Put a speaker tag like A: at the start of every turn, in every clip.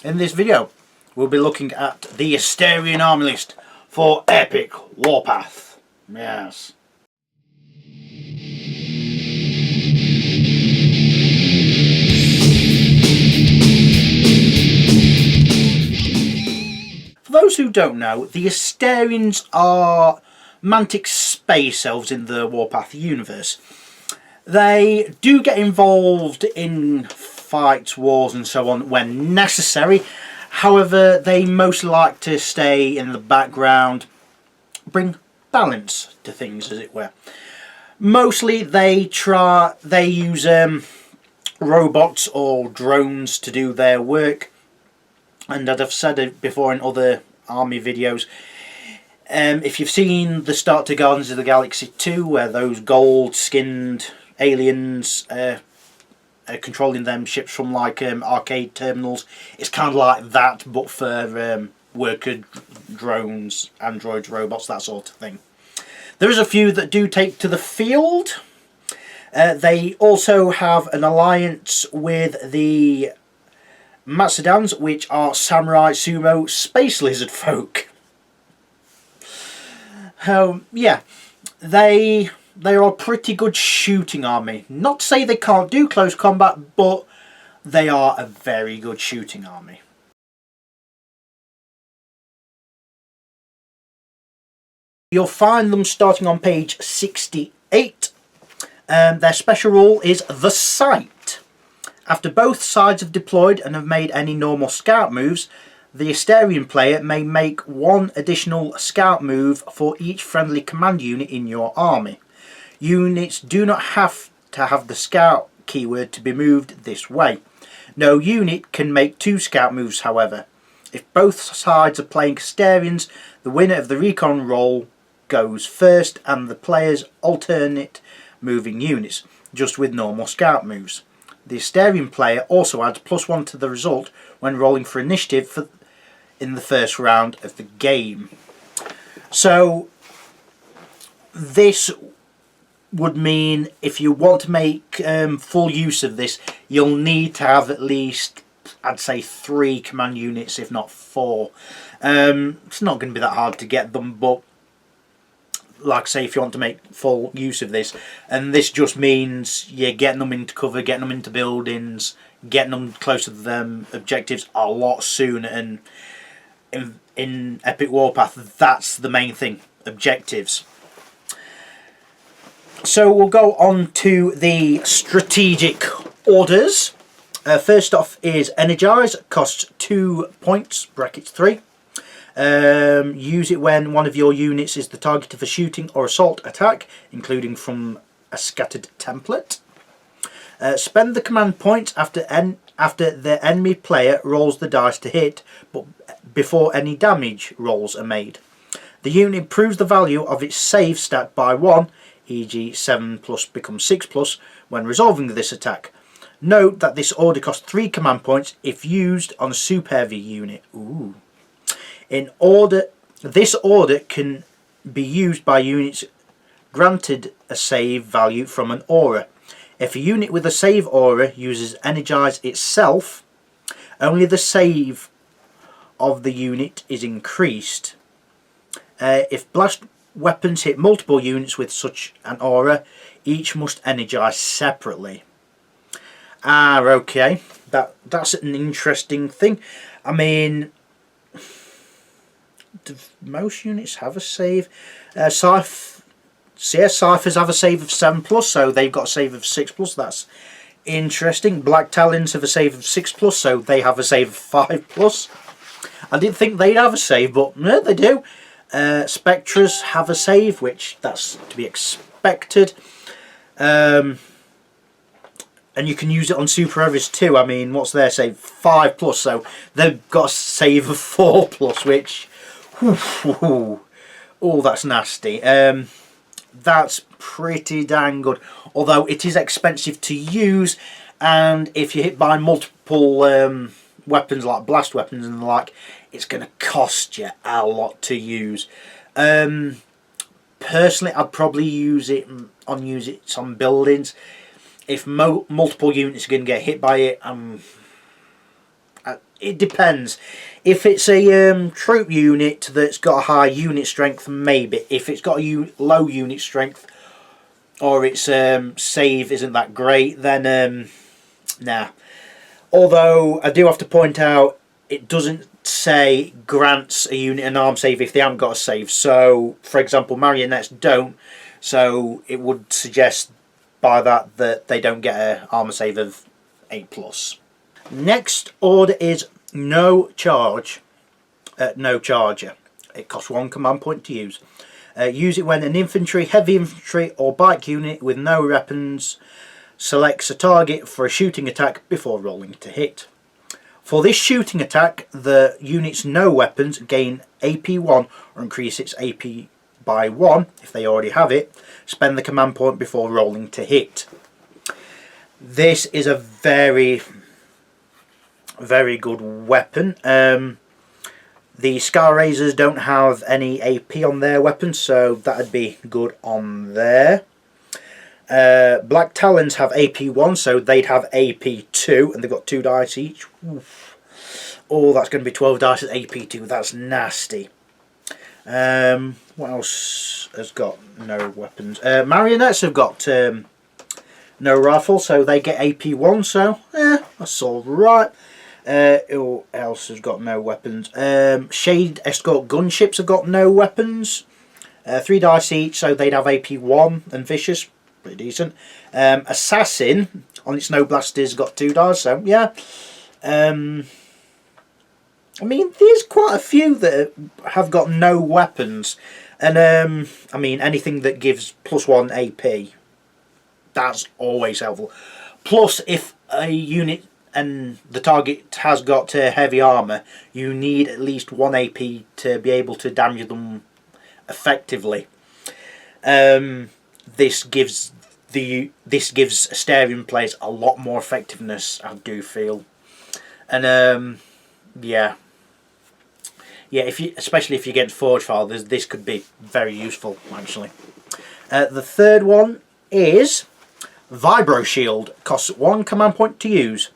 A: In this video, we'll be looking at the Asterian army list for Epic Warpath. Yes. For those who don't know, the Asterians are mantic space elves in the Warpath universe. They do get involved in fights, wars and so on when necessary. However, they most like to stay in the background, bring balance to things, as it were. Mostly they use robots or drones to do their work. And as I've said it before in other army videos, if you've seen the start to Guardians of the Galaxy 2, where those gold-skinned aliens controlling them ships from like arcade terminals, it's kind of like that, but for worker drones, androids, robots, that sort of thing. There is a few that do take to the field. They also have an alliance with the Macedons, which are samurai sumo space lizard folk. Yeah, they are a pretty good shooting army. Not to say they can't do close combat, but they are a very good shooting army. You'll find them starting on page 68. Their special rule is the Sight. After both sides have deployed and have made any normal scout moves, the Asterian player may make one additional scout move for each friendly command unit in your army. Units do not have to have the scout keyword to be moved this way. No unit can make two scout moves, however. If both sides are playing Asterians, the winner of the recon roll goes first and the players alternate moving units, just with normal scout moves. The Asterian player also adds +1 to the result when rolling for initiative in the first round of the game. So this would mean if you want to make full use of this, you'll need to have at least, I'd say, 3 command units, if not 4. It's not going to be that hard to get them, but like I say, if you want to make full use of this, and this just means you're getting them into cover, getting them into buildings, getting them closer to them objectives a lot sooner. And in Epic Warpath, that's the main thing, objectives. So we'll go on to the strategic orders. First off is Energize, costs 2 points, brackets 3. Use it when one of your units is the target of a shooting or assault attack, including from a scattered template. Spend the command point after the enemy player rolls the dice to hit, but before any damage rolls are made. The unit improves the value of its save stat by 1, e.g. 7+ becomes 6+, when resolving this attack. Note that this order costs 3 command points if used on a super heavy unit. Ooh. This order can be used by units granted a save value from an aura. If a unit with a save aura uses Energize itself, only the save of the unit is increased. If blast weapons hit multiple units with such an aura, each must Energize separately. Okay, that's an interesting thing. I mean, do most units have a save? Ciphers have a save of 7+, so they've got a save of 6+. That's interesting. Black Talons have a save of 6+, so they have a save of 5+. I didn't think they'd have a save, but no, they do. Spectres have a save, which that's to be expected. And you can use it on super heavies too. I mean, what's their save? 5+, so they've got a save of 4+, which, oh, that's nasty. That's pretty dang good, although it is expensive to use, and if you're hit by multiple weapons like blast weapons and the like, it's going to cost you a lot to use. Personally, I'd probably use it on buildings. If multiple units are going to get hit by it, it depends. If it's a troop unit that's got a high unit strength, maybe. If it's got a low unit strength, or its save isn't that great, then nah. Although I do have to point out, it doesn't say grants a unit an arm save if they haven't got a save. So, for example, marionettes don't. So it would suggest by that they don't get an armor save of 8+. Next order is no charge. No charger. It costs 1 command point to use. Use it when an infantry, heavy infantry or bike unit with no weapons selects a target for a shooting attack before rolling to hit. For this shooting attack, the unit's no weapons gain AP 1 or increase its AP by 1 if they already have it. Spend the command point before rolling to hit. This is a very, very good weapon. The Scar Razors don't have any AP on their weapons, so that'd be good on there. Black Talons have AP 1, so they'd have AP 2, and they've got 2 dice each. Oof. Oh, that's going to be 12 dice at AP 2. That's nasty. What else has got no weapons? Marionettes have got no rifle, so they get AP 1, so that's alright. Who else has got no weapons? Shade Escort Gunships have got no weapons. 3 dice each, so they'd have AP 1, and Vicious, pretty decent. Assassin, on its no blasters, got 2 dice, so yeah. I mean, there's quite a few that have got no weapons. And, I mean, anything that gives +1 AP, that's always helpful. Plus, if a unit and the target has got heavy armour, you need at least 1 AP to be able to damage them effectively. This gives Asterian players a lot more effectiveness, I do feel. And, yeah, especially if you get Forge File, this could be very useful, actually. The third one is Vibro Shield. Costs 1 command point to use.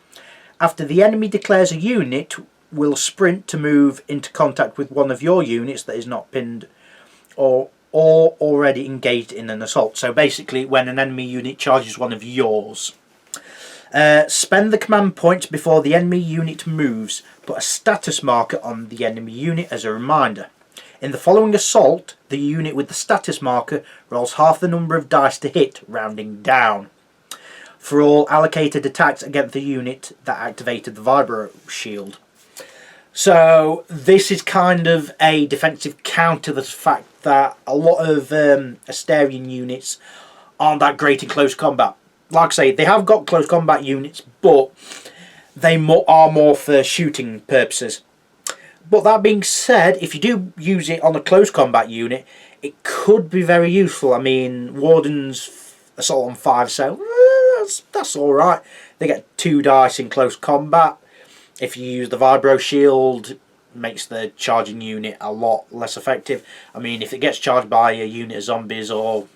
A: After the enemy declares a unit will sprint to move into contact with one of your units that is not pinned or already engaged in an assault. So basically, when an enemy unit charges one of yours. Spend the command point before the enemy unit moves. Put a status marker on the enemy unit as a reminder. In the following assault, the unit with the status marker rolls half the number of dice to hit, rounding down, for all allocated attacks against the unit that activated the Vibro Shield. So this is kind of a defensive counter to the fact that a lot of Asterian units aren't that great in close combat. Like I say, they have got close combat units, but they are more for shooting purposes. But that being said, if you do use it on a close combat unit, it could be very useful. I mean, Warden's Assault on 5, so that's alright. They get 2 dice in close combat. If you use the Vibro Shield, it makes the charging unit a lot less effective. I mean, if it gets charged by a unit of zombies or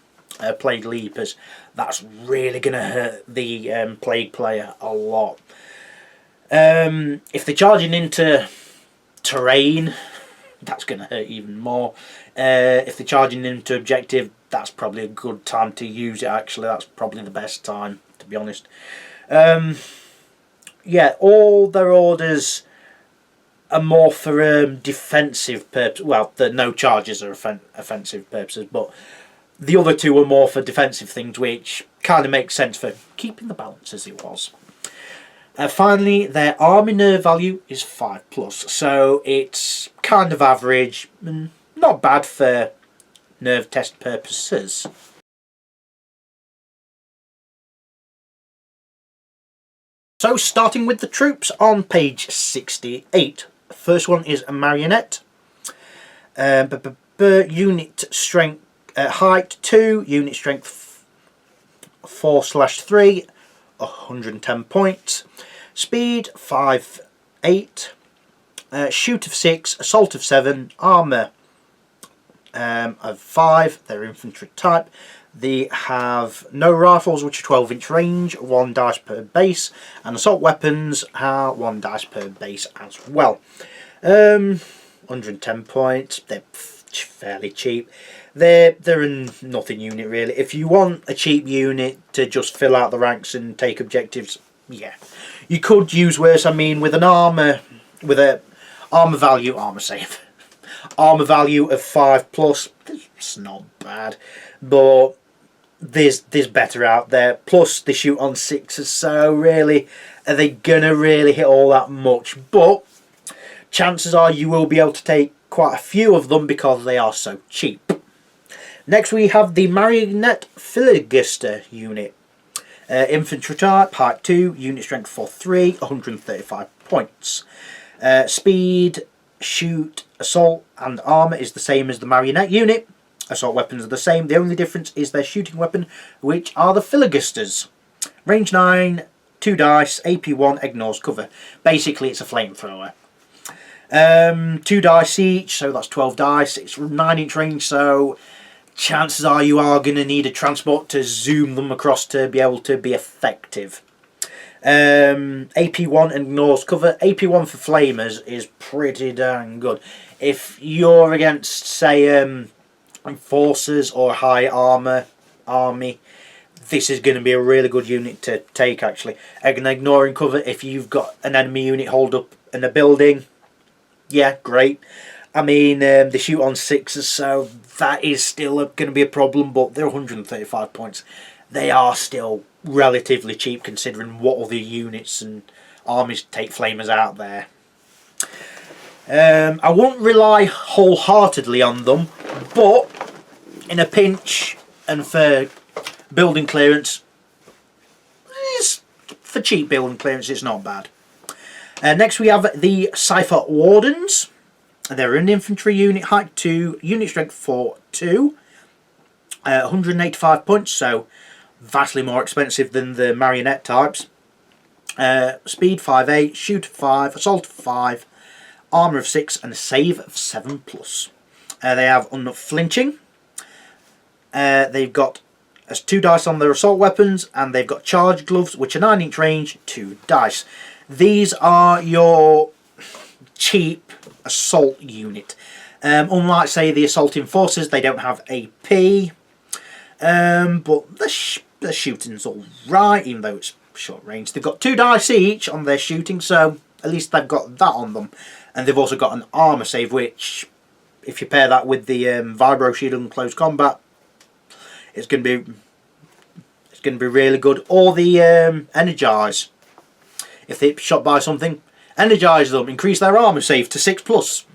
A: Plague Leapers, that's really going to hurt the Plague player a lot. If they're charging into terrain, that's going to hurt even more. If they're charging into objective, that's probably a good time to use it, actually. That's probably the best time, to be honest. Yeah, all their orders are more for defensive purposes. Well, the no charges are offensive purposes, but the other 2 are more for defensive things, which kind of makes sense for keeping the balance as it was. Finally, their army nerve value is 5+, so it's kind of average and not bad for nerve test purposes. So, starting with the troops on page 68. First one is a marionette. Unit strength, height 2, unit strength 4/3, 110 points. Speed 5/8. Shoot of 6, assault of 7, armour of 5, their infantry type. They have no rifles, which are 12-inch range, 1 dice per base, and assault weapons are 1 dice per base as well. 110 points. They're fairly cheap. They're a nothing unit really. If you want a cheap unit to just fill out the ranks and take objectives, yeah, you could use worse. I mean, with an armor, with a armor value of 5+, it's not bad, but there's better out there. Plus they shoot on 6s, so really, are they gonna really hit all that much? But chances are you will be able to take quite a few of them because they are so cheap. Next we have the Marionette Filibuster unit. Infantry type, height 2, unit strength 4/3, 135 points. Speed, shoot, assault and armour is the same as the Marionette unit. Assault weapons are the same. The only difference is their shooting weapon, which are the Filibusters. Range 9, 2 dice, AP1, ignores cover. Basically it's a flamethrower. 2 dice each, so that's 12 dice. It's 9-inch range, so chances are you are going to need a transport to zoom them across to be able to be effective. AP1 ignores cover. AP1 for flamers is pretty dang good. If you're against, say, enforcers or high armour army, this is going to be a really good unit to take actually. Again, ignoring cover if you've got an enemy unit holed up in a building, yeah, great. I mean, they shoot on 6s, so that is still going to be a problem, but they're 135 points. They are still relatively cheap considering what other units and armies take flamers out there. I won't rely wholeheartedly on them, but in a pinch and for building clearance, for cheap building clearance, it's not bad. Next we have the Cipher Wardens. They're an infantry unit, height 2, unit strength 4/2, 185 points, so vastly more expensive than the marionette types. Speed 5/8, shoot 5, assault 5, armour of 6, and a save of 7+. They have unflinching. They've got 2 dice on their assault weapons, and they've got charge gloves, which are 9-inch range, 2 dice. These are your cheap assault unit. Unlike, say, the assaulting forces, they don't have AP, but the shooting's alright, even though it's short range. They've got 2 dice each on their shooting, so at least they've got that on them. And they've also got an armour save, which, if you pair that with the vibro shield and close combat, it's going to be really good. Or the energize. If they're shot by something, energize them, increase their armour save to 6+.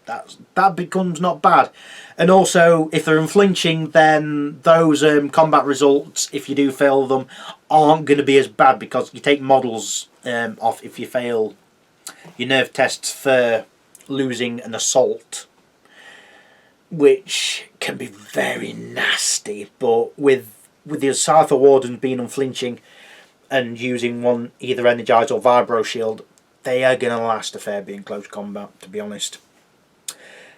A: That becomes not bad. And also, if they're unflinching, then those combat results, if you do fail them, aren't going to be as bad because you take models off if you fail your nerve tests for losing an assault, which can be very nasty. But with the Cipher Warden being unflinching and using one either energize or vibro shield, they are going to last a fair bit in close combat, to be honest.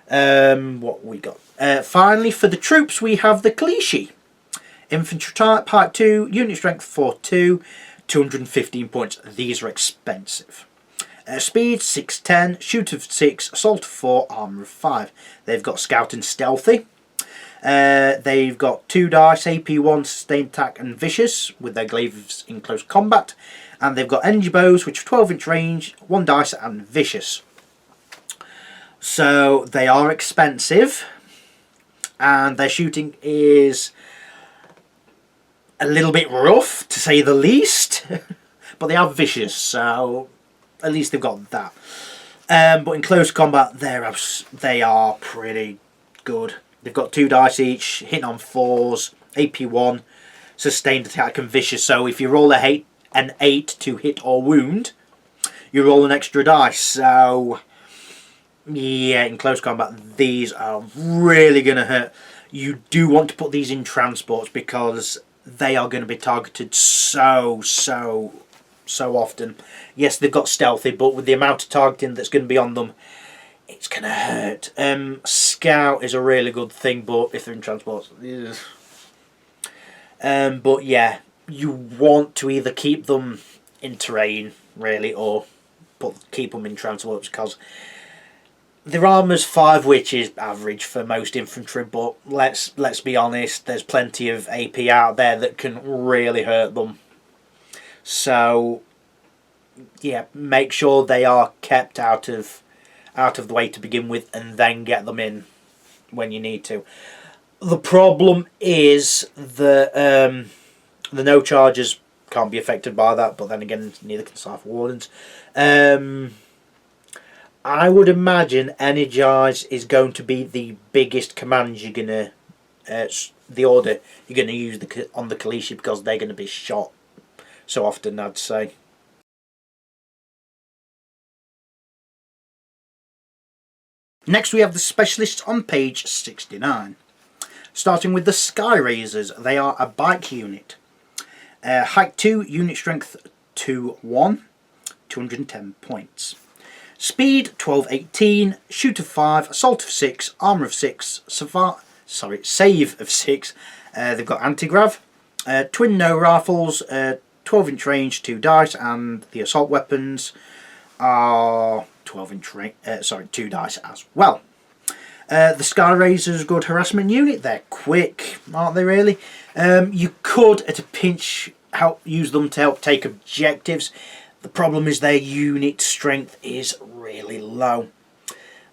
A: What we got? Finally, for the troops, we have the Clichy. Infantry type, height 2, unit strength 4/2, 215 points. These are expensive. Speed 6/10, shoot of 6, assault of 4, armour of 5. They've got scout and stealthy. They've got 2 dice, AP1, sustained attack and vicious with their glaives in close combat. And they've got energy bows, which are 12-inch range, 1 dice and vicious. So they are expensive, and their shooting is a little bit rough, to say the least. But they are vicious, so at least they've got that. But in close combat, they are pretty good. They've got 2 dice each, hitting on 4s, AP1, sustained attack and vicious. So if you roll an 8 to hit or wound, you roll an extra dice. So yeah, in close combat, these are really going to hurt. You do want to put these in transports because they are going to be targeted so often. Yes, they've got stealthy, but with the amount of targeting that's going to be on them, it's going to hurt. Scout is a really good thing, but if they're in transports, But yeah, you want to either keep them in terrain, really, or keep them in transports, because their armour's 5, which is average for most infantry, but let's be honest, there's plenty of AP out there that can really hurt them. So yeah, make sure they are kept out of the way to begin with, and then get them in when you need to. The problem is that the no charges can't be affected by that, but then again, neither can Cypher Wardens. I would imagine Energize is going to be the biggest command you're gonna, the order you're gonna use on the Kalishi, because they're gonna be shot so often, I'd say. Next we have the specialists on page 69. Starting with the Sky Razors, they are a bike unit. Height 2, unit strength 2-1, 210 points. Speed 12-18, shoot of 5, assault of 6, armour of 6, save of 6. They've got anti-grav, twin no rifles, 12-inch range, 2 dice, and the assault weapons are 12-inch range, 2 dice as well. The Sky Razor's good harassment unit. They're quick, aren't they really? You could, at a pinch, use them to help take objectives. The problem is their unit strength is really low.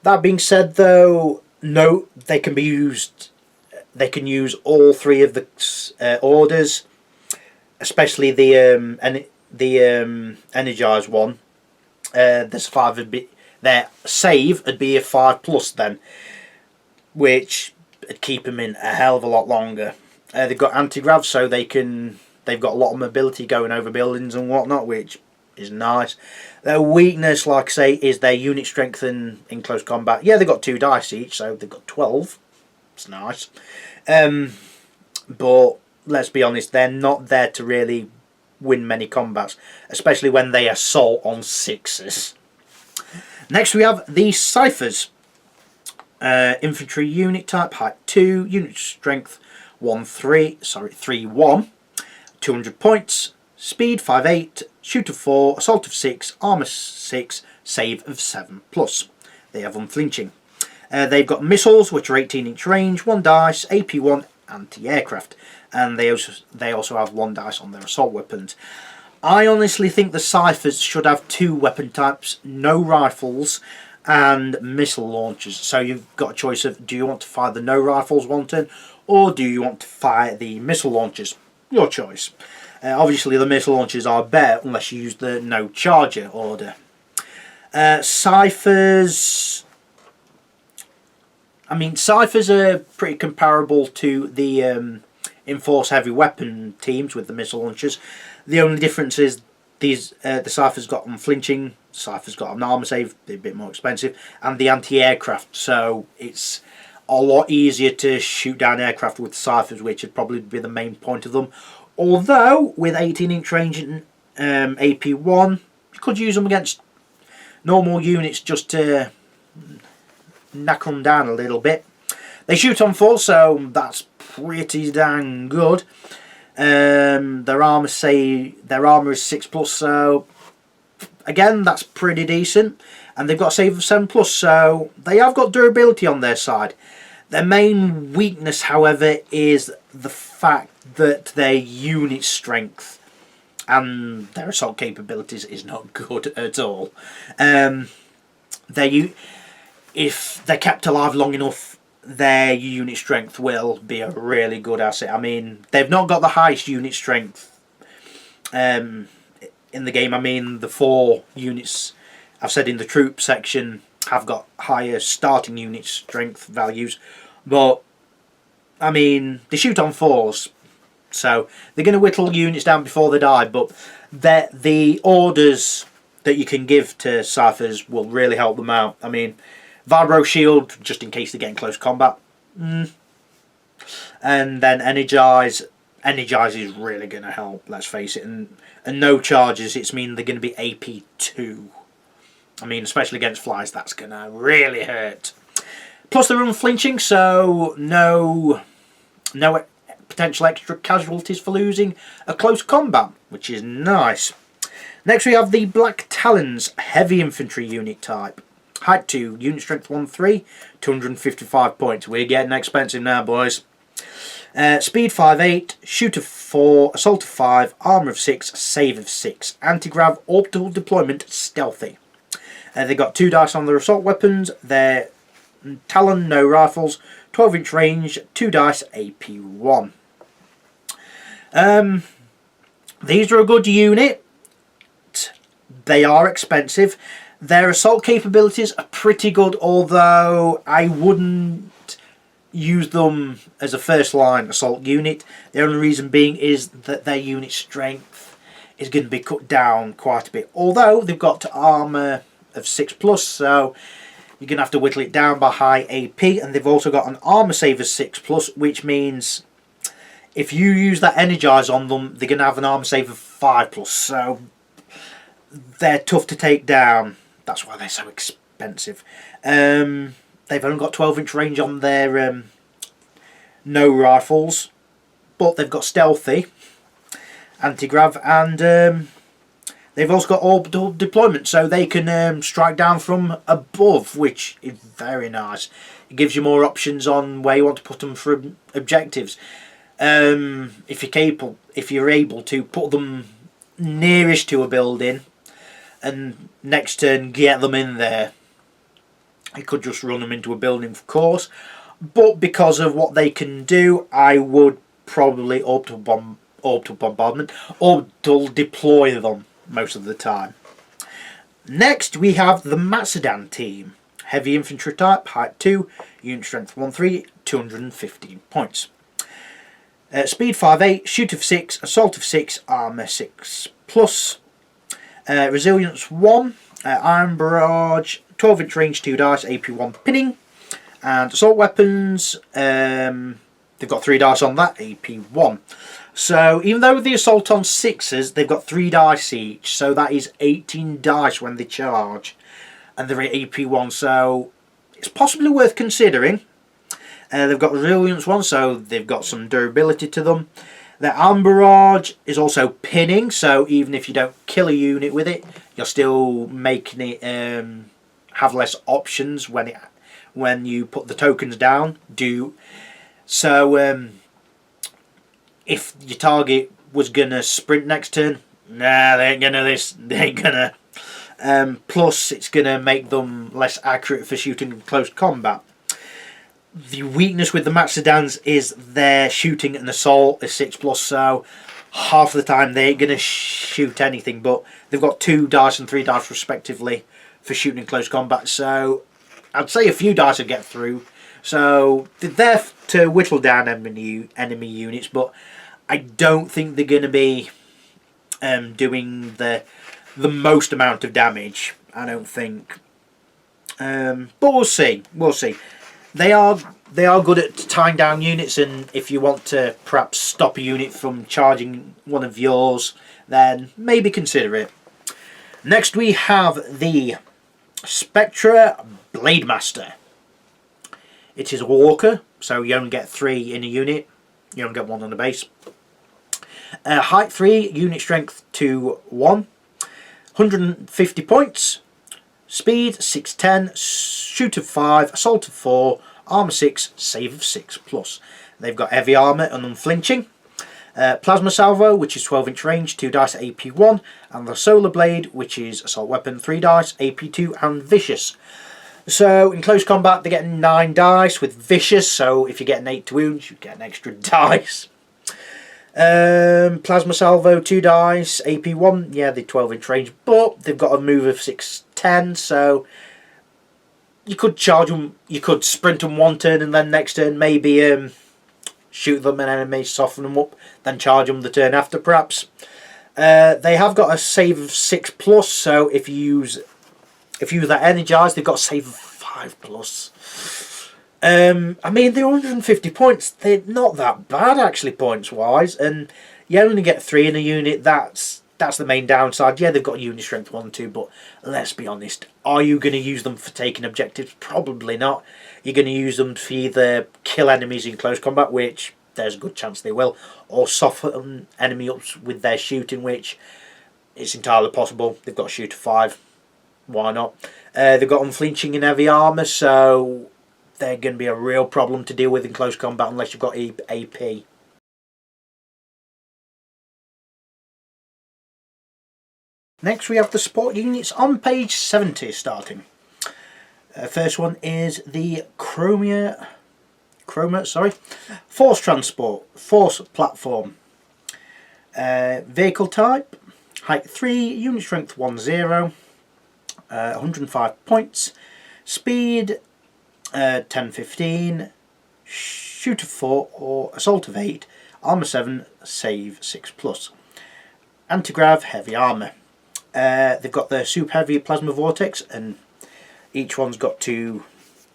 A: That being said, though, no, they can be used. They can use all 3 of the orders, especially the energized one. There's 5 would be their save would be a 5+ then, which would keep them in a hell of a lot longer. They've got anti-grav, so they've got a lot of mobility going over buildings and whatnot, which is nice. Their weakness, like I say, is their unit strength in close combat. Yeah, they've got 2 dice each, so they've got 12. It's nice. But let's be honest, they're not there to really win many combats, especially when they assault on 6s. Next we have the Ciphers. Infantry unit type, height 2, unit strength 3-1, 200 points, speed 5-8, shoot of 4, assault of 6, armour 6, save of 7+. They have unflinching. They've got missiles, which are 18-inch range, 1 dice, AP1, anti-aircraft, and they also have 1 dice on their assault weapons. I honestly think the Ciphers should have 2 weapon types, no rifles, and missile launchers. So you've got a choice of, do you want to fire the no rifles one turn, or do you want to fire the missile launchers? Your choice. Obviously the missile launchers are better unless you use the no charger order. Ciphers, I mean, Ciphers are pretty comparable to the Enforce heavy weapon teams with the missile launchers. The only difference is the Ciphers got unflinching, Ciphers got an armour save, they're a bit more expensive, and the anti-aircraft, so it's a lot easier to shoot down aircraft with Ciphers, which would probably be the main point of them. Although, with 18-inch range and AP1, you could use them against normal units just to knock them down a little bit. They shoot on 4, so that's pretty dang good. Their armour is 6+, so again, that's pretty decent. And they've got a save of 7+, so they have got durability on their side. Their main weakness, however, is the fact that their unit strength and their assault capabilities is not good at all. If they're kept alive long enough, their unit strength will be a really good asset. I mean, they've not got the highest unit strength in the game. I mean, the 4 units I've said in the troop section have got higher starting unit strength values, but I mean, they shoot on 4s, so they're going to whittle units down before they die, but the orders that you can give to Ciphers will really help them out. I mean, Vibro Shield, just in case they get in close combat. And then Energize is really going to help, let's face it. And no charges, it's mean they're going to be AP2. I mean, especially against flies, that's going to really hurt. Plus they're unflinching, so no potential extra casualties for losing a close combat, which is nice. Next we have the Black Talons heavy infantry unit type. Height 2, unit strength 1-3, 255 points. We're getting expensive now, boys. Speed 5-8, shoot of 4, assault of 5, armour of 6, save of 6. Anti-grav, orbital deployment, stealthy. They've got 2 dice on their assault weapons. They're Talon, no rifles, 12-inch range, 2 dice, AP1. These are a good unit. They are expensive. Their assault capabilities are pretty good, although I wouldn't use them as a first line assault unit. The only reason being is that their unit strength is going to be cut down quite a bit. Although they've got armour of 6+, so you're going to have to whittle it down by high AP, and they've also got an armour save of 6+, which means if you use that energize on them, they're going to have an armour save of 5+, so they're tough to take down. That's why they're so expensive. They've only got 12-inch range on their no rifles, but they've got stealthy, anti-grav, and they've also got orbital deployment, so they can strike down from above, which is very nice. It gives you more options on where you want to put them for objectives. If you're able to put them nearest to a building, and next turn get them in there. You could just run them into a building, of course, but because of what they can do, I would probably orbital deploy them most of the time. Next we have the Macedon team. Heavy infantry type, height 2, unit strength 1-3, 215 points. Speed 5-8, shoot of 6, assault of 6, armour 6+. Resilience 1, iron barrage, 12-inch range, 2 dice, AP1 pinning. And assault weapons, they've got 3 dice on that, AP1. So even though the assault on 6s, they've got 3 dice each, so that is 18 dice when they charge. And they're at AP1, so it's possibly worth considering. They've got resilience 1, so they've got some durability to them. Their arm barrage is also pinning, so even if you don't kill a unit with it, you're still making it have less options when you put the tokens down. So if your target was gonna sprint next turn, nah, they ain't gonna. Plus, it's gonna make them less accurate for shooting in close combat. The weakness with the Macedons is their shooting and assault is 6+, so half the time they ain't going to shoot anything, but they've got 2 dice and 3 dice respectively for shooting in close combat, so I'd say a few dice would get through. So they're there to whittle down enemy units, but I don't think they're going to be doing the most amount of damage, I don't think. But we'll see. They are good at tying down units, and if you want to perhaps stop a unit from charging one of yours, then maybe consider it. Next we have the Spectra Blademaster. It is a walker, so you only get 3 in a unit. You only get 1 on the base. Height 3, unit strength 2-1, 150 points. Speed 6-10, shoot of 5, assault of 4, armour 6, save of 6+. They've got heavy armour and unflinching. Plasma salvo, which is 12-inch range, 2 dice AP1, and the solar blade, which is assault weapon, 3 dice AP2, and vicious. So in close combat they're getting 9 dice with vicious, so if you get an 8 to wounds you get an extra dice. Plasma salvo, 2 dice, AP1, yeah, they're 12-inch range, but they've got a move of 6-10, so you could charge them, you could sprint them one turn and then next turn maybe shoot them an enemy, soften them up, then charge them the turn after perhaps. They have got a save of 6+, so if you use that energize, they've got a save of 5+. I mean, they're 150 points. They're not that bad actually, points wise, and you only get 3 in a unit. That's the main downside. Yeah, they've got unit strength 1 and 2, but let's be honest. Are you going to use them for taking objectives? Probably not. You're going to use them to either kill enemies in close combat, which there's a good chance they will. Or soften enemy ups with their shooting, which it's entirely possible. They've got a shooter 5. Why not? They've got unflinching and heavy armour, so they're going to be a real problem to deal with in close combat unless you've got AP. Next we have the support units on page 70 starting. First one is the Chroma, Force Transport, Force Platform. Vehicle type, height 3, unit strength 10, 105 points, speed 10-15, shooter 4 or assault of 8, armour 7, save 6+. Anti-grav, heavy armour. They've got the super heavy plasma vortex, and each one's got 2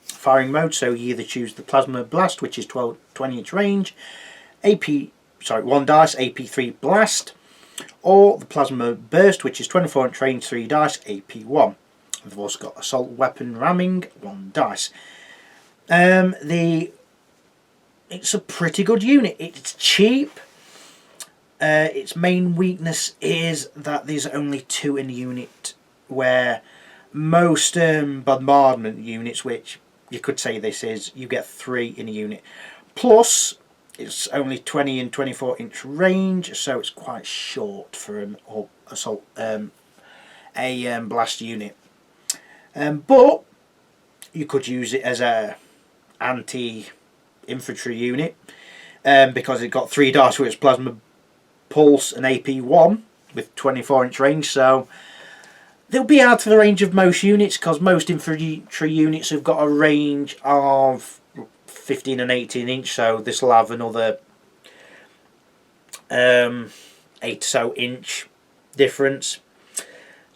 A: firing modes, so you either choose the plasma blast, which is 20 inch range, 1 dice, AP3 blast, or the plasma burst, which is 24 inch range, 3 dice, AP1. They've also got assault weapon ramming, 1 dice. It's a pretty good unit. It's cheap. Its main weakness is that there's only 2 in the unit, where most bombardment units, which you could say this is, you get 3 in a unit. Plus, it's only 20 and 24 inch range, so it's quite short for an assault blast unit. But you could use it as a anti-infantry unit, because it got 3 dice with its plasma pulse and AP1 with 24 inch range, so they'll be out of the range of most units, because most infantry units have got a range of 15 and 18 inch, so this will have another 8 or so inch difference.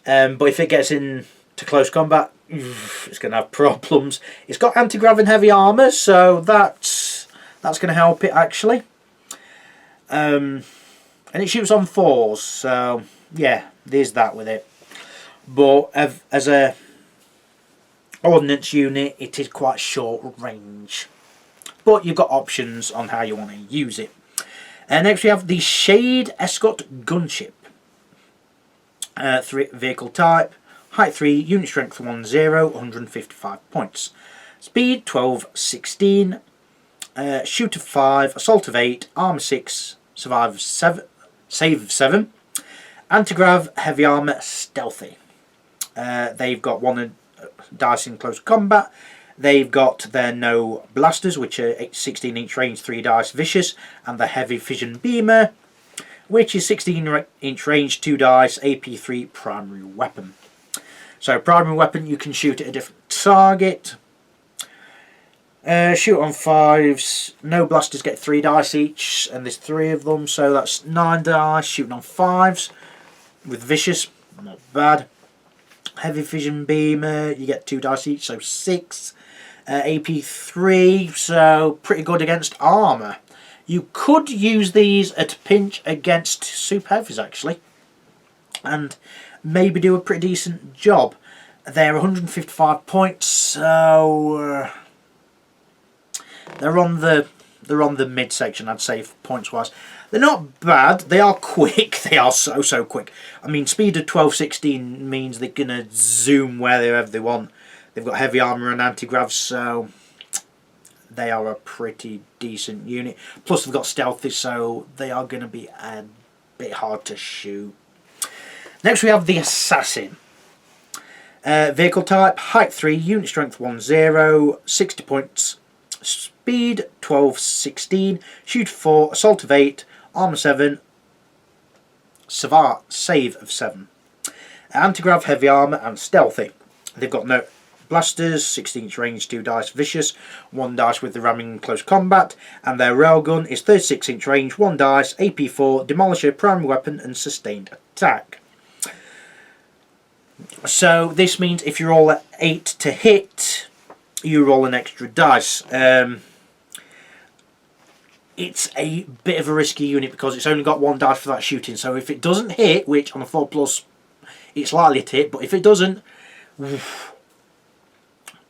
A: But if it gets into close combat, it's going to have problems. It's got anti-grav and heavy armour, so that's going to help it actually. And it shoots on 4s, so yeah, there's that with it. But as a ordnance unit, it is quite short range. But you've got options on how you want to use it. And next we have the Shade Escort Gunship. Vehicle type, height 3, unit strength 10, 155 points. Speed 12-16, shooter 5, assault of 8, armour 6, survive 7, save 7. Anti-grav, heavy armour, stealthy. They've got 1 dice in close combat. They've got their no blasters, which are 16 inch range, 3 dice, vicious, and the heavy fission beamer, which is 16 inch range, 2 dice, AP3 primary weapon. So primary weapon, you can shoot at a different target. Shoot on 5s. No blasters get 3 dice each, and there's 3 of them, so that's 9 dice. Shooting on 5s with vicious, not bad. Heavy fission beamer, you get 2 dice each, so 6. AP3, so pretty good against armour. You could use these at a pinch against super heavies actually, and maybe do a pretty decent job. They're 155 points, so they're on the midsection, I'd say, points wise. They're not bad. They are quick. They are so quick. I mean, speed of 12-16 means they're gonna zoom wherever they want. They've got heavy armour and anti-grav, so they are a pretty decent unit. Plus they've got stealthy, so they are going to be a bit hard to shoot. Next we have the Assassin. Vehicle type, height 3, unit strength 10, 60 points. Speed 12-16, shoot 4, assault of 8, armour 7, save of 7. Anti-grav, heavy armour and stealthy. They've got no blasters, 16 inch range, 2 dice, vicious, 1 dice with the ramming close combat, and their railgun is 36 inch range, 1 dice, AP4, demolisher, primary weapon and sustained attack. So this means if you roll at 8 to hit, you roll an extra dice. It's a bit of a risky unit because it's only got 1 dice for that shooting, so if it doesn't hit, which on a 4+, it's likely to hit, but if it doesn't,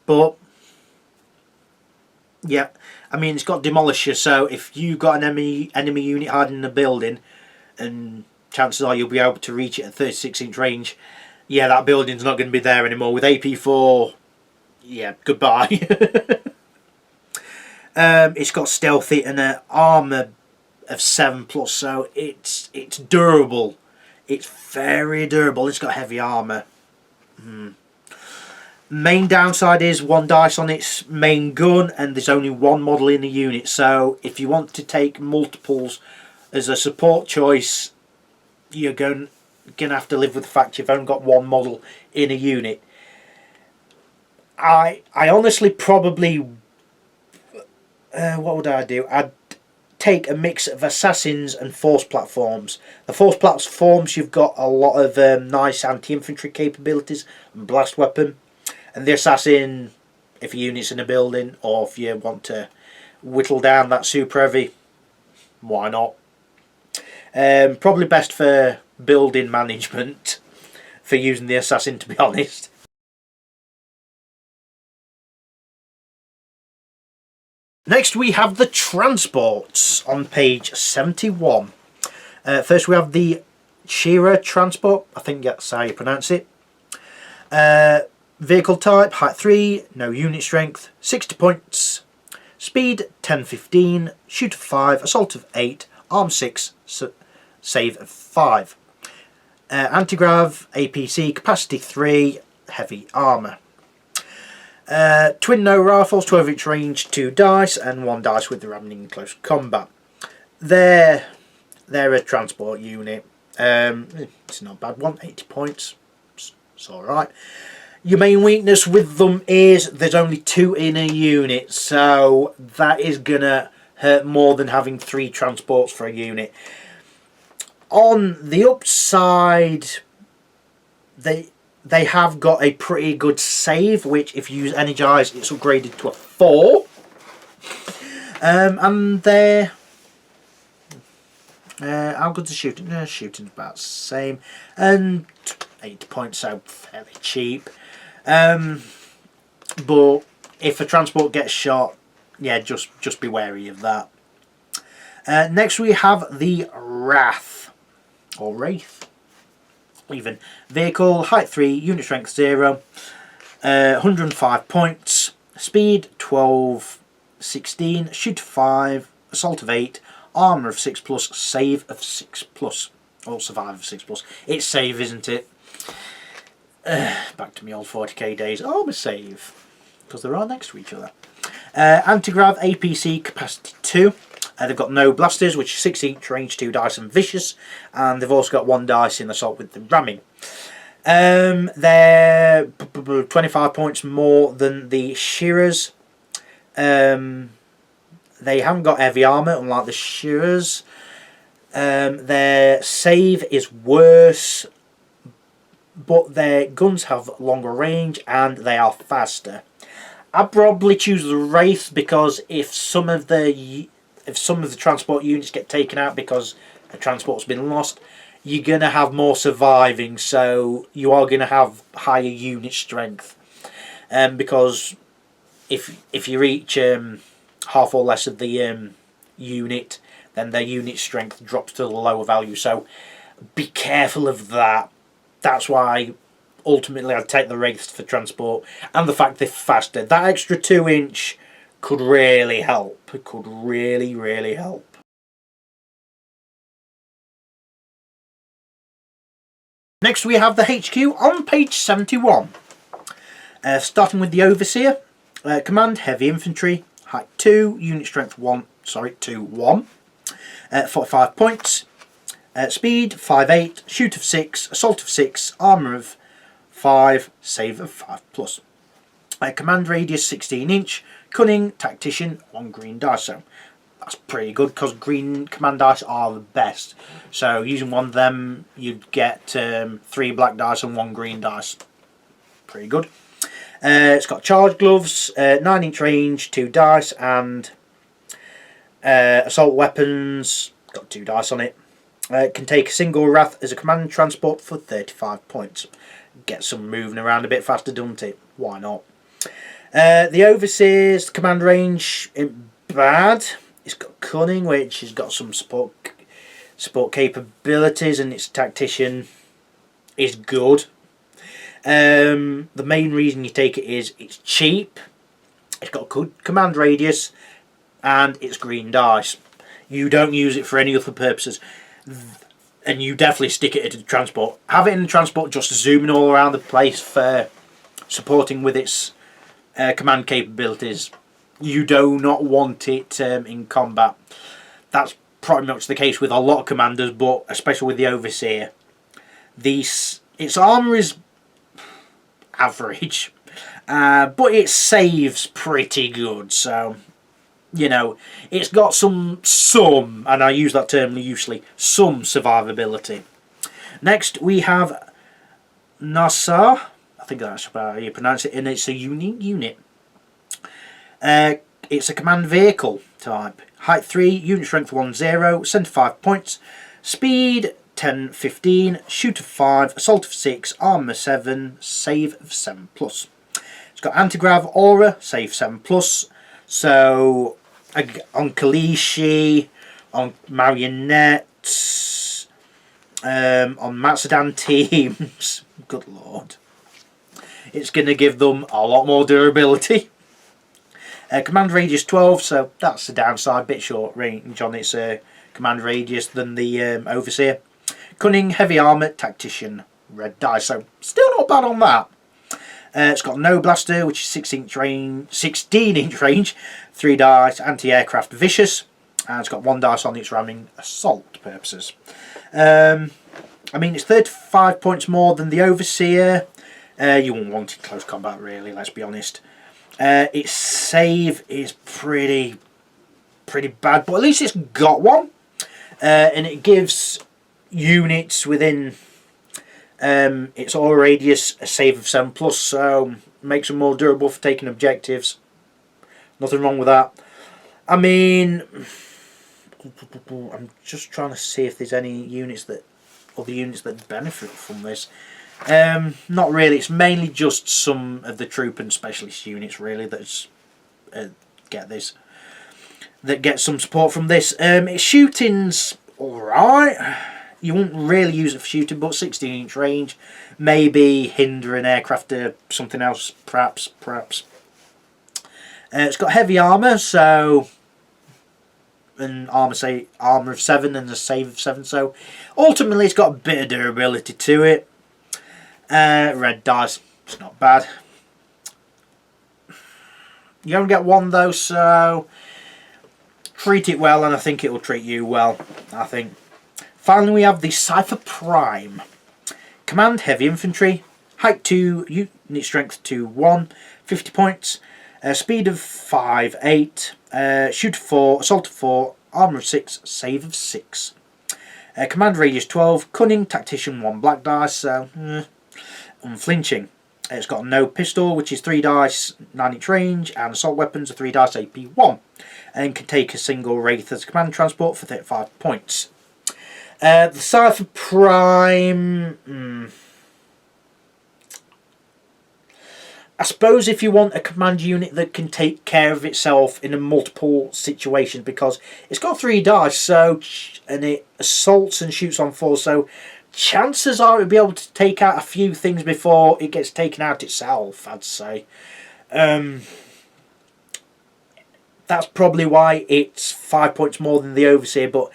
A: but Yeah, I mean it's got Demolisher, so if you got an enemy unit hiding in a building, and chances are you'll be able to reach it at 36-inch range, yeah, that building's not going to be there anymore. With AP4, yeah, goodbye. It's got stealthy and an armour of 7+, so it's durable. It's very durable. It's got heavy armour. Main downside is 1 dice on its main gun, and there's only 1 model in the unit. So if you want to take multiples as a support choice, you're going to have to live with the fact you've only got 1 model in a unit. I honestly probably what would I do? I'd take a mix of assassins and force platforms. The force platforms, you've got a lot of nice anti-infantry capabilities and blast weapon. And the assassin, if your unit's in a building, or if you want to whittle down that super heavy, why not? Probably best for building management, for using the assassin, to be honest. Next we have the transports on page 71. First we have the Shearer transport, I think that's how you pronounce it. Vehicle type, height 3, no unit strength, 60 points, speed 10-15, shoot of 5, assault of 8, arm 6, save of 5. Anti-grav, APC, capacity 3, heavy armour. Twin no rifles, 12-inch range, 2 dice, and 1 dice with the ramming in close combat. They're a transport unit. It's not a bad one, 80 points, it's alright. Your main weakness with them is there's only 2 in a unit, so that is gonna hurt more than having 3 transports for a unit. On the upside, they have got a pretty good save, which if you use Energize, it's upgraded to a 4. And they're how good's the shooting? Shooting's about the same, and 80 points, so fairly cheap. But if a transport gets shot, yeah, just be wary of that. Next we have the Wrath, or Wraith, even. Vehicle, height 3, unit strength 0, 105 points, speed 12-16, shoot 5, assault of 8, armour of 6+, save of 6+, or survive of 6+. It's save, isn't it? Back to my old 40k days. Armour save, because they're all next to each other. Anti-grav, APC, capacity 2. They've got no blasters, which is 16 range, 2 dice, and vicious. And they've also got 1 dice in assault with the ramming. They're 25 points more than the Shearers. They haven't got heavy armour, unlike the Shearers. Their save is worse, but their guns have longer range and they are faster. I'd probably choose the Wraith, because if some of the transport units get taken out because a transport's been lost, you're going to have more surviving, so you are going to have higher unit strength. Because if you reach half or less of the unit, then their unit strength drops to the lower value, so be careful of that. That's why ultimately I'd take the Wraiths for transport, and the fact they're faster. That extra 2-inch could really help. It could really, really help. Next we have the HQ on page 71. Starting with the Overseer. Command, heavy infantry, height 2, unit strength 1, 45 points. Speed 5-8, shoot of 6, assault of 6, armour of 5, save of 5+. Command radius 16-inch, cunning, tactician, 1 green dice. So that's pretty good, because green command dice are the best. So using one of them, you'd get 3 black dice and 1 green dice. Pretty good. It's got charge gloves, 9-inch range, 2 dice, and assault weapons, got 2 dice on it. Can take a single Wrath as a command transport for 35 points. Get some moving around a bit faster, doesn't it? Why not? The Overseer's command range isn't bad. It's got cunning, which has got some support capabilities, and its tactician is good. The main reason you take it is it's cheap, it's got a good command radius, and it's green dice. You don't use it for any other purposes, and you definitely stick it into the transport. Have it in the transport, just zooming all around the place for supporting with its command capabilities. You do not want it in combat. That's pretty much the case with a lot of commanders, but especially with the Overseer. Its armour is average, but it saves pretty good, so you know, it's got some, and I use that term loosely, some survivability. Next we have Nassar, I think that's how you pronounce it, and it's a unique unit. It's a command vehicle type. Height 3, unit strength 10, centre 5 points, speed 10, 15, shoot of 5, assault of 6, armour 7, save of 7+. It's got anti-grav aura, save 7+. So on Kalishi, on marionettes, on Matsudan teams, good lord, it's going to give them a lot more durability. Command radius 12, so that's the downside, bit short range on its command radius than the Overseer. Cunning, heavy armour, tactician, red dice, so still not bad on that. It's got no blaster, which is 16-inch range, 3 dice, anti-aircraft, vicious, and it's got 1 dice on its ramming assault purposes. I mean, it's 35 points more than the Overseer. You won't want it in close combat, really, let's be honest. Its save is pretty bad, but at least it's got one, and it gives units within its aura radius a save of 7+, so makes them more durable for taking objectives. Nothing wrong with that. I mean, I'm just trying to see if there's any other units that benefit from this. Not really. It's mainly just some of the troop and specialist units really that get some support from this. Its shooting's alright. You won't really use it for shooting, but 16-inch range, maybe hinder an aircraft or something else, perhaps. It's got heavy armour, so an armour of 7 and a save of 7, so ultimately it's got a bit of durability to it. Red dice, it's not bad. You only get one though, so treat it well, and I think it will treat you well, I think. Finally we have the Cypher Prime. Command heavy infantry, height 2, unit strength 1, 50 points, speed of 5, 8, shoot of 4, assault of 4, armour of 6, save of 6. Command radius 12, cunning, tactician 1 black dice, so unflinching. It's got no pistol, which is 3 dice, 9-inch range, and assault weapons are 3 dice, AP 1, and can take a single wraith as a command transport for 35 points. The Cypher Prime, I suppose if you want a command unit that can take care of itself in a multiple situations, because it's got 3 dice, so, and it assaults and shoots on 4, so chances are it'll be able to take out a few things before it gets taken out itself, I'd say. That's probably why it's 5 points more than the Overseer, but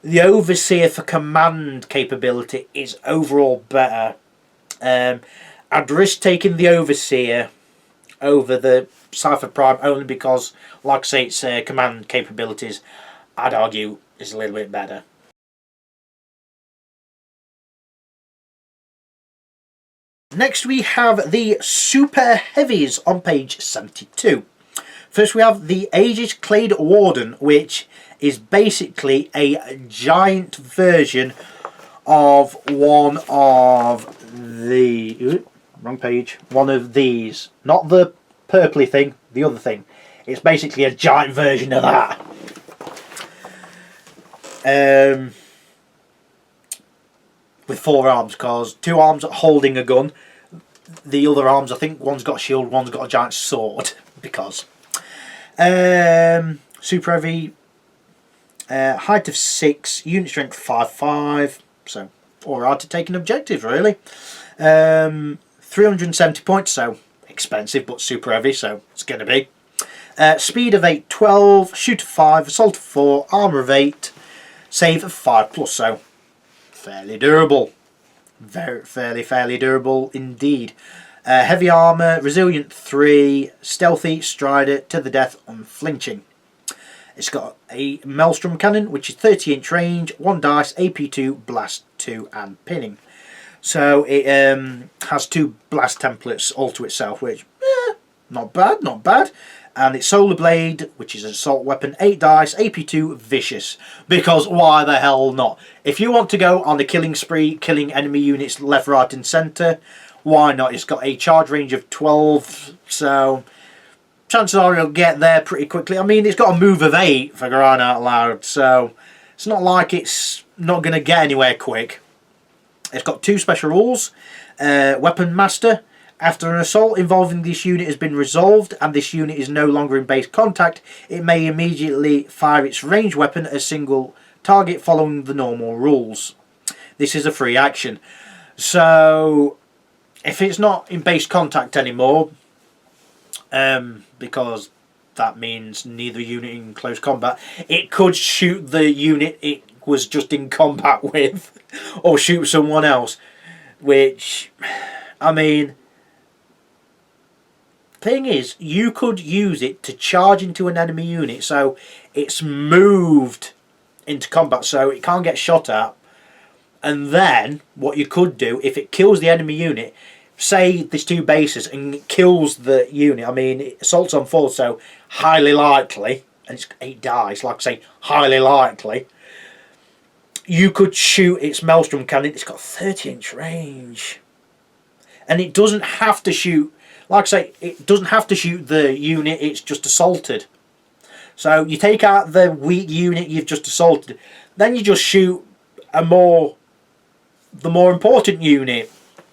A: the Overseer for command capability is overall better. I'd risk taking the Overseer over the Cypher Prime only because, like I say, its command capabilities, I'd argue, is a little bit better. Next we have the Super Heavies on page 72. First we have the Aegis Clade Warden, which is basically a giant version of one of the... wrong page. One of these. Not the purpley thing, the other thing. It's basically a giant version of that. With 4 arms, because 2 arms are holding a gun. The other arms, I think one's got a shield, one's got a giant sword. because. Super heavy, height of 6, unit strength 5/5, so alright to take an objective really. 370 points, so expensive but super heavy, so it's going to be. Speed of 8, 12, shoot of 5, assault of 4, armour of 8, save of 5+, so fairly durable. Fairly durable indeed. Heavy armour, resilient 3, stealthy, strider, to the death, unflinching. It's got a maelstrom cannon, which is 30-inch range, 1 dice, AP2, blast 2, and pinning. So it has 2 blast templates all to itself, which, not bad, not bad. And it's solar blade, which is an assault weapon, 8 dice, AP2, vicious. Because why the hell not? If you want to go on a killing spree, killing enemy units left, right, and centre, why not? It's got a charge range of 12, so chances are you'll get there pretty quickly. I mean, it's got a move of 8, for crying out loud, so it's not like it's not going to get anywhere quick. It's got 2 special rules. Weapon Master. After an assault involving this unit has been resolved and this unit is no longer in base contact, it may immediately fire its ranged weapon at a single target following the normal rules. This is a free action. So if it's not in base contact anymore, because that means neither unit in close combat, it could shoot the unit it was just in combat with, or shoot someone else, which, I mean, thing is, you could use it to charge into an enemy unit, so it's moved into combat, so it can't get shot at. And then what you could do, if it kills the enemy unit, say there's 2 bases and it kills the unit, I mean, it assaults on 4, so highly likely, and it's 8 dice, like I say, highly likely, you could shoot its maelstrom cannon. It's got 30-inch range, and it doesn't have to shoot, like I say, it doesn't have to shoot the unit it's just assaulted. So you take out the weak unit you've just assaulted, then you just shoot the more important unit.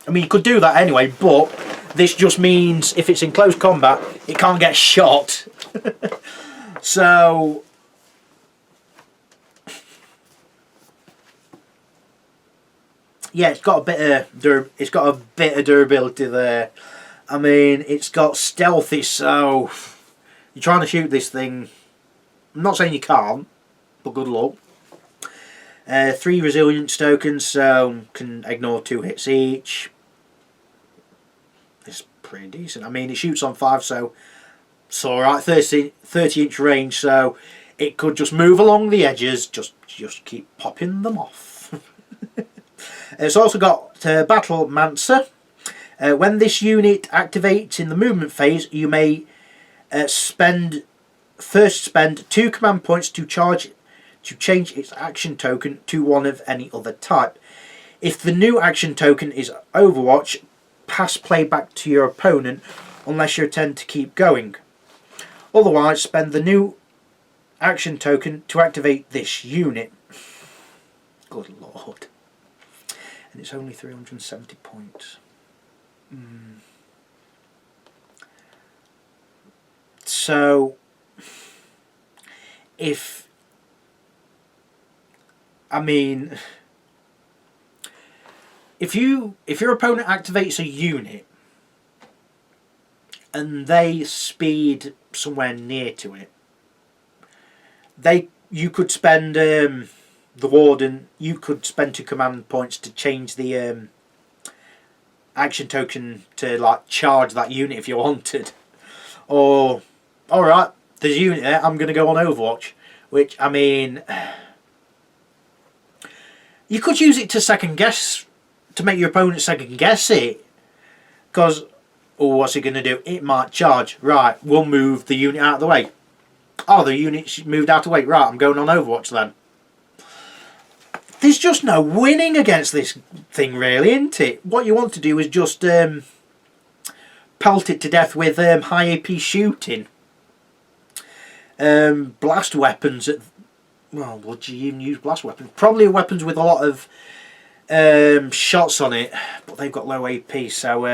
A: I mean, you could do that anyway, but this just means if it's in close combat, it can't get shot. So yeah, it's got a bit of durability there. I mean, it's got stealthy, so you're trying to shoot this thing. I'm not saying you can't, but good luck. 3 resilience tokens, so can ignore 2 hits each. It's pretty decent. I mean, it shoots on 5, so it's alright. 30-inch range, so it could just move along the edges, just keep popping them off. It's also got Battle Mancer. When this unit activates in the movement phase, you may spend 2 command points to change its action token to one of any other type. If the new action token is Overwatch, pass play back to your opponent unless you intend to keep going. Otherwise, spend the new action token to activate this unit. Good lord. And it's only 370 points. So if your opponent activates a unit and they speed somewhere near to it, you could spend the warden. You could spend 2 command points to change the action token to like charge that unit if you wanted. Or, alright, there's a unit there, I'm going to go on Overwatch. Which, I mean, you could use it to second guess, to make your opponent second guess it. Because, oh, what's it going to do? It might charge. Right, we'll move the unit out of the way. Oh, the unit's moved out of the way. Right, I'm going on Overwatch then. There's just no winning against this thing, really, isn't it? What you want to do is just pelt it to death with high AP shooting. Blast weapons. Well, would you even use blast weapons? Probably weapons with a lot of shots on it, but they've got low AP, so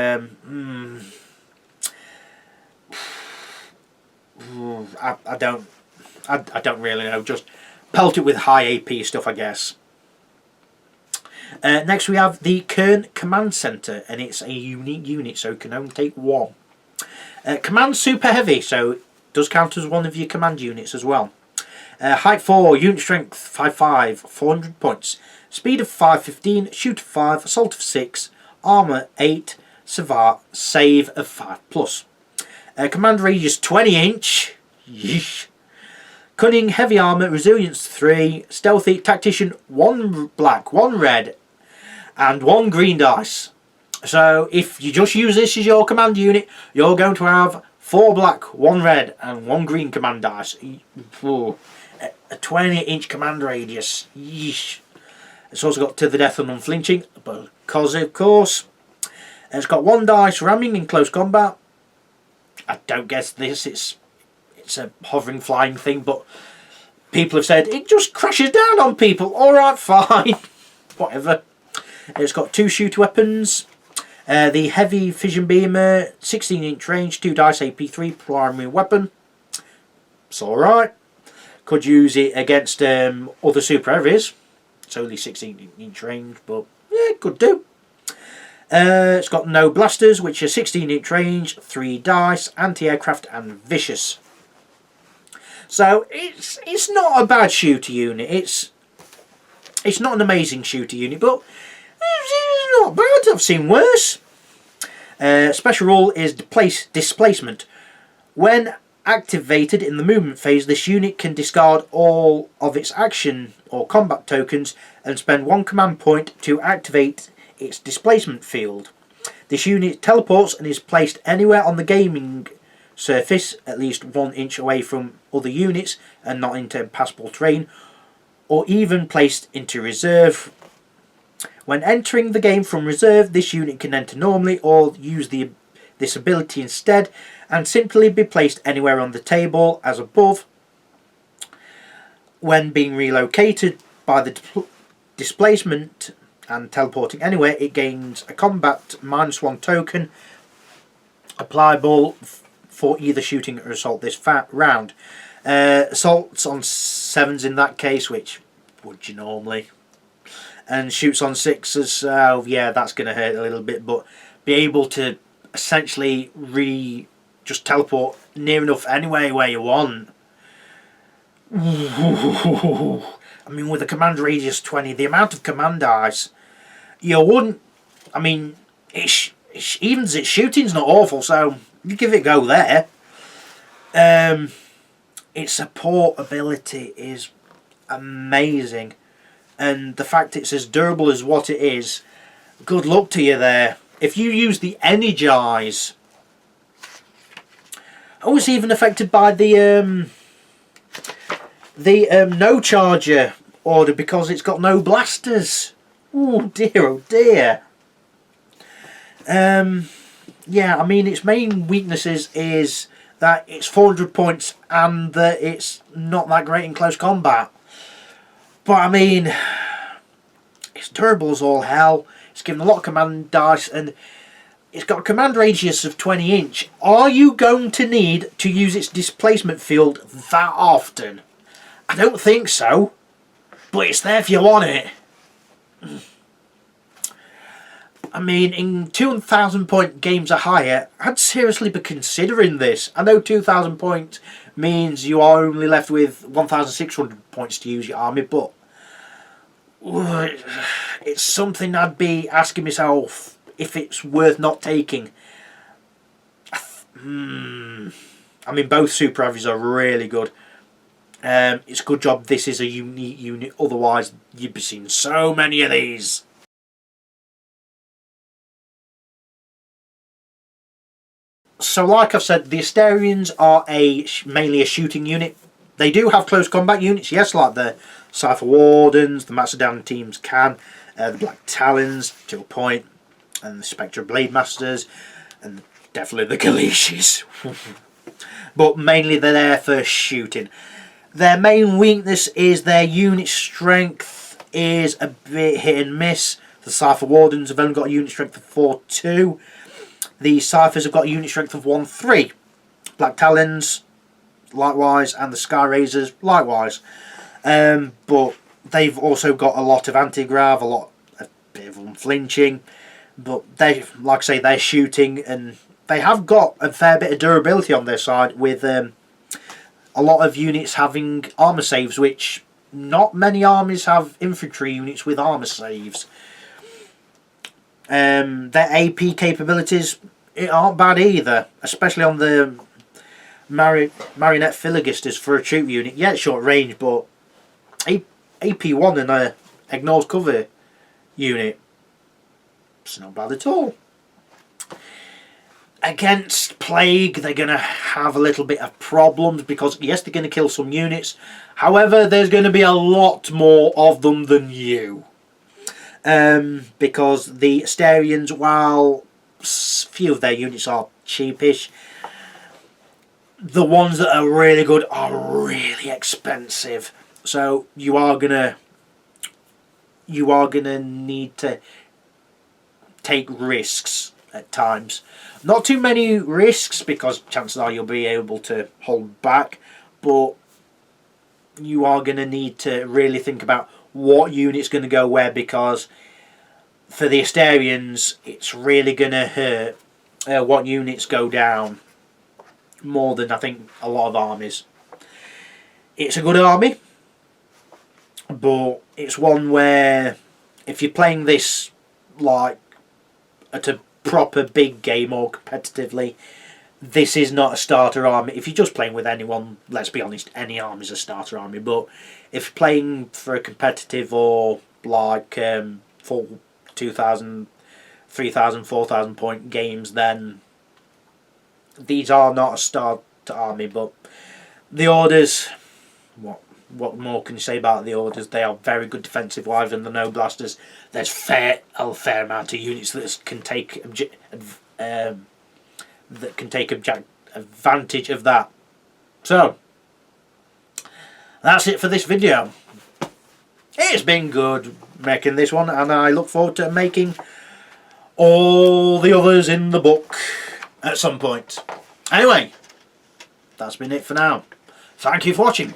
A: I don't really know. Just pelt it with high AP stuff, I guess. Next we have the Kern Command Center, and it's a unique unit, so it can only take one. Command super heavy, so it does count as one of your command units as well. Height 4, unit strength 5/5, 400 points. Speed of 5/15, shoot of 5, assault of 6, armor 8, save of 5+. Command radius 20 inch. Yeesh. Cunning, heavy armor, resilience 3, stealthy, tactician 1 black, 1 red, and 1 green dice. So if you just use this as your command unit, you're going to have 4 black, 1 red, and 1 green command dice. Ooh, a 20-inch command radius. Yeesh. It's also got to the death and unflinching, because of course it's got 1 dice ramming in close combat. I don't guess this. It's a hovering flying thing, but people have said it just crashes down on people. Alright, fine. Whatever. It's got 2 shooter weapons. The heavy fission beamer, 16-inch range, 2 dice, AP3, primary weapon. It's alright. Could use it against other super heavies. It's only 16-inch range, but yeah, could do. It's got no blasters, which are 16-inch range, 3 dice, anti-aircraft, and vicious. So it's not a bad shooter unit. It's not an amazing shooter unit, but it's not bad. I've seen worse. Special rule is displacement. When activated in the movement phase, this unit can discard all of its action or combat tokens and spend 1 command point to activate its displacement field. This unit teleports and is placed anywhere on the gaming surface, at least 1 inch away from other units and not into impassable terrain, or even placed into reserve. When entering the game from reserve, this unit can enter normally or use this ability instead, and simply be placed anywhere on the table as above. When being relocated by the displacement and teleporting anywhere, it gains a combat -1 token applicable for either shooting or assault this round. Assaults on 7s in that case, which would you normally, and shoots on 6s, so yeah, that's going to hurt a little bit, but be able to essentially just teleport near enough anyway where you want. I mean, with a command radius 20, the amount of command dice, you wouldn't, I mean, even its shooting's not awful, so you give it a go there. Its support ability is amazing, and the fact it's as durable as what it is, good luck to you there. If you use the energize, oh, it's even affected by the no charger order because it's got no blasters. Oh dear, oh dear. Yeah, I mean, its main weaknesses is that it's 400 points and that it's not that great in close combat. But I mean, it's durable as all hell. It's given a lot of command dice, and it's got a command radius of 20 inch. Are you going to need to use its displacement field that often? I don't think so. But it's there if you want it. I mean, in 2,000 point games or higher, I'd seriously be considering this. I know 2,000 points means you are only left with 1,600 points to use your army, but it's something I'd be asking myself if it's worth not taking. I mean, both super heavies are really good. It's a good job this is a unique unit, otherwise you'd be seeing so many of these. So like I've said, the Asterians are mainly a shooting unit. They do have close combat units, yes, like the Cypher Wardens, the Macedonian teams can, the Black Talons to a point, and the Spectre Blade Masters, and definitely the Galicias. But mainly they're there for shooting. Their main weakness is their unit strength is a bit hit and miss. The Cypher Wardens have only got a unit strength of 4-2. The Cyphers have got a unit strength of 1-3. Black Talons, likewise, and the Sky Razors likewise. But they've also got a lot of anti-grav, a bit of unflinching. But they, like I say, they're shooting, and they have got a fair bit of durability on their side, with a lot of units having armour saves, which not many armies have infantry units with armour saves. Their AP capabilities aren't bad either, especially on the Marionette Philogisters for a troop unit. Yeah, it's short range, but AP1 and a ignores cover unit, it's not bad at all. Against Plague, they're going to have a little bit of problems, because yes, they're going to kill some units. However, there's going to be a lot more of them than you. Because the Asterians, while few of their units are cheapish, the ones that are really good are really expensive. So you are gonna need to take risks at times. Not too many risks, because chances are you'll be able to hold back, but you are going to need to really think about what unit's going to go where, because for the Asterians it's really going to hurt what units go down more than I think a lot of armies. It's a good army, but it's one where if you're playing this like at a proper big game or competitively, this is not a starter army. If you're just playing with anyone, let's be honest, any army is a starter army. But if you're playing for a competitive or like full 2,000, 3,000, 4,000 point games, then these are not a starter army. But the Orders, what more can you say about the Orders? They are very good defensive wise, and the No Blasters, there's a fair amount of units that can take advantage of that. So that's it for this video. It's been good making this one, and I look forward to making all the others in the book at some point. Anyway, that's been it for now. Thank you for watching.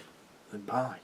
A: Goodbye.